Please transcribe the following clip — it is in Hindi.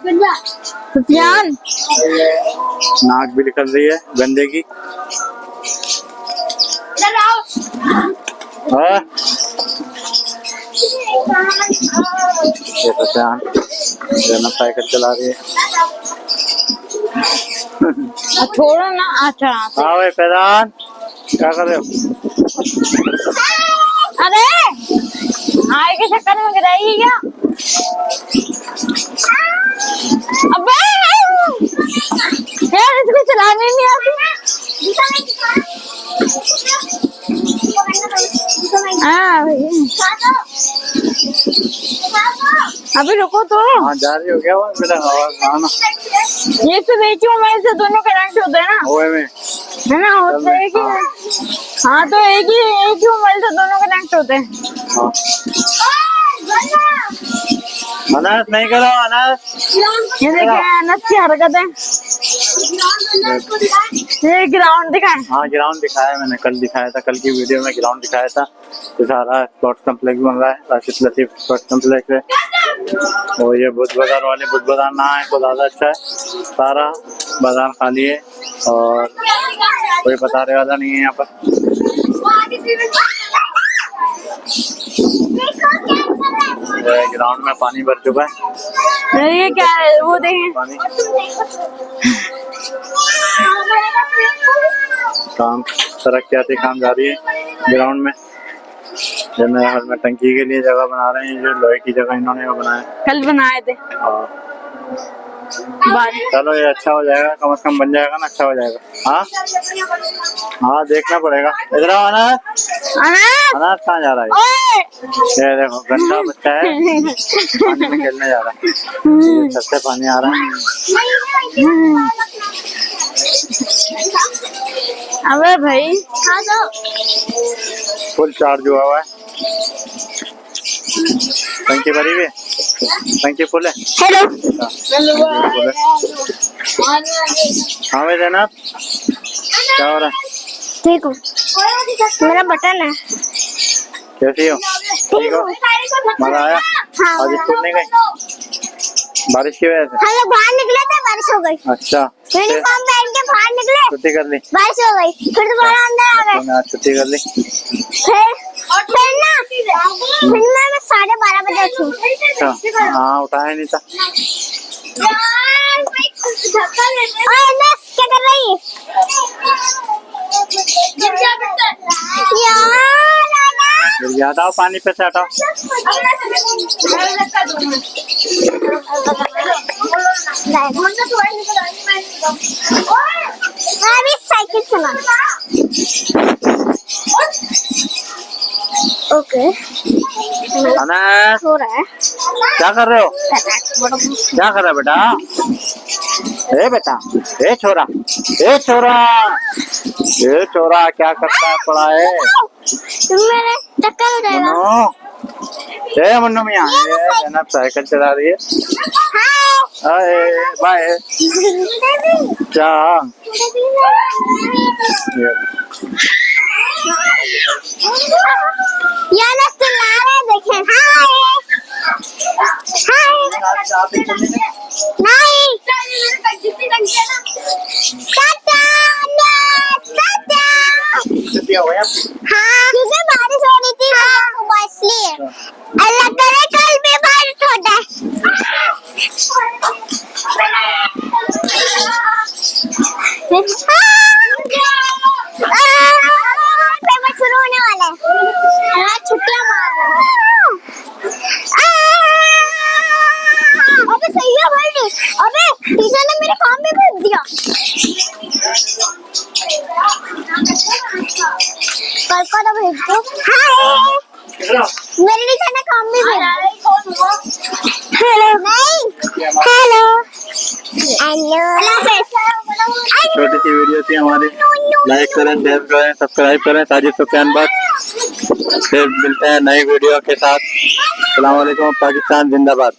सुफियान नाक भी निकल रही है गंदे की। हाँ ये सुफियान जन्नत साइकिल चला रही है। छोड़ो ना। अच्छा हाँ भाई फैजान क्या कर रहे हो? अरे आए के चक्कर में गिराएगी क्या? अबे यार इसको चलाने नहीं आती। हाँ अभी रुको तो। हाँ जा रही हो क्या वो बेटा? आवाज ये तो देखियो मैं से दोनों कनेक्ट होते हैं ना ओए में है ना, होता है कि हाँ तो एक ही मोबाइल से दोनों कनेक्ट होते हैं। अनस नहीं करो अनस। ये देखिए अनस की हरकत है। ये ग्राउंड दिखाए। हाँ ग्राउंड दिखाया मैंने, कल दिखाया था, कल की वीडियो में ग्राउंड दिखाया था। तो सारा स्पोर्ट्स कम्प्लेक्स बन रहा है, राशिद लतीफ स्पोर्ट्स कम्प्लेक्स है। और ये बुद्ध बाजार वाले बुद्ध बाजार ना है तो ज्यादा अच्छा है। सारा बाजार खाली है और कोई बताने वाला नहीं है यहाँ पर। ग्राउंड में पानी भर चुका है। ये क्या है वो देखें पानी काम तरक्याती काम जारी है ग्राउंड में। जो मेरे हाल में टंकी के लिए जगह बना रहे हैं, जो लोहे की जगह इन्होंने वो बनाया, कल बनाए थे। चलो ये अच्छा हो जाएगा, कम से कम बन जाएगा ना, अच्छा हो जाएगा। हाँ हाँ देखना पड़ेगा। इधर आओ अनाथ। अनाथ कहाँ जा रहा है? ये देखो गंदा बच्चा है, पानी में खेलने जा रहा है। छत से पानी आ रहा है। अबे भाई फुल चार्ज हुआ है। टंकी भरी हुई है, टंकी फुल है। हेलो हाँ भाई जनाब क्या हो रहा है? ठीक हो? मेरा बटन है। कैसी हो? ठीक हो? मजा आया? आज स्कूल नहीं गई बारिश की वजह से? हम लोग बाहर निकले थे, बारिश हो गई। अच्छा यूनिफॉर्म पहन के बाहर निकले, छुट्टी कर ली, बारिश हो गई, फिर दोबारा अंदर आ गए। आज छुट्टी कर ली। फिर मैं 12:30 बजे उठी। अच्छा हाँ उठाया नहीं था। क्या कर रही है गिर गया था, पानी पे से हटाओ। साइकिल चला। ओके अनस हो रहा है। क्या कर रहे हो? क्या कर रहा है बेटा? ए बेटा, ए छोरा, ए छोरा, ए छोरा क्या करता है? पड़ा है मेरे चक्कर हो जाएगा। ए मुन्नू मियां, ये जनाब साइकिल चला रही है। हाय बाय क्या यार चिल्ला रहे देखें। हाय नहीं हाँ क्योंकि बारिश हो रही थी सुबह, इसलिए अल्लाह करे कल भी बारिश हो जाए। पेपर शुरू होने वाला है, छुट्टियां मार। अबे सही है भाई, अबे टीचर ने मेरे काम भी भेज दिया। कल को तो भेज दो। हाय मेरे टीचर ने काम भी भेजा। हेलो नहीं हेलो छोटी सी वीडियो थी हमारी, लाइक करें, शेयर करें, सब्सक्राइब करें। ताजिद सुफियान बट फिर मिलते हैं नई वीडियो के साथ। अस्सलाम वालेकुम, पाकिस्तान जिंदाबाद।